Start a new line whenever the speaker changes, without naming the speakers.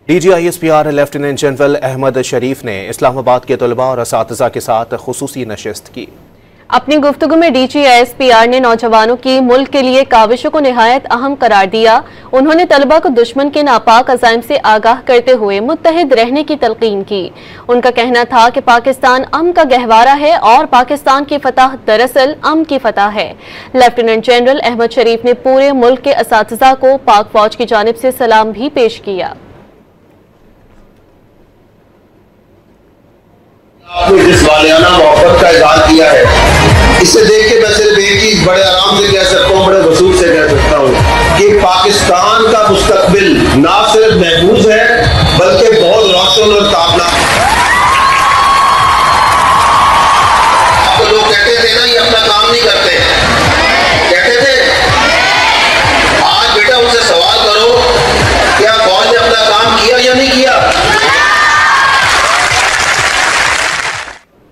DGISPR lieutenant general Ahmad शरीफ ने इस्लामाबाद के तलबा और असातिज़ा के साथ खुसूसी नशिस्त की।
अपनी गुफ्तगू में DGISPR ने नौजवानों की मुल्क के लिए काविशों को निहायत अहम करार दिया। उन्होंने तलबा को दुश्मन के नापाक अज़ाइम से आगाह करते हुए मुत्तहिद रहने की तलकीन की। उनका कहना था कि पाकिस्तान अमन का गहवारा है और पाकिस्तान की फतह दरअसल अमन की फतह है। लेफ्टिनेंट जनरल अहमद शरीफ ने पूरे मुल्क के असातिज़ा को पाक फौज की जानिब से सलाम भी पेश किया।
आपने जिस वालियाना मोहब्बत का इज़हार किया है, इसे देख के मैं सिर्फ एक चीज बड़े आराम से कह सकता हूँ, बड़े वसूल से कह सकता हूँ कि पाकिस्तान का मुस्तकबिल ना सिर्फ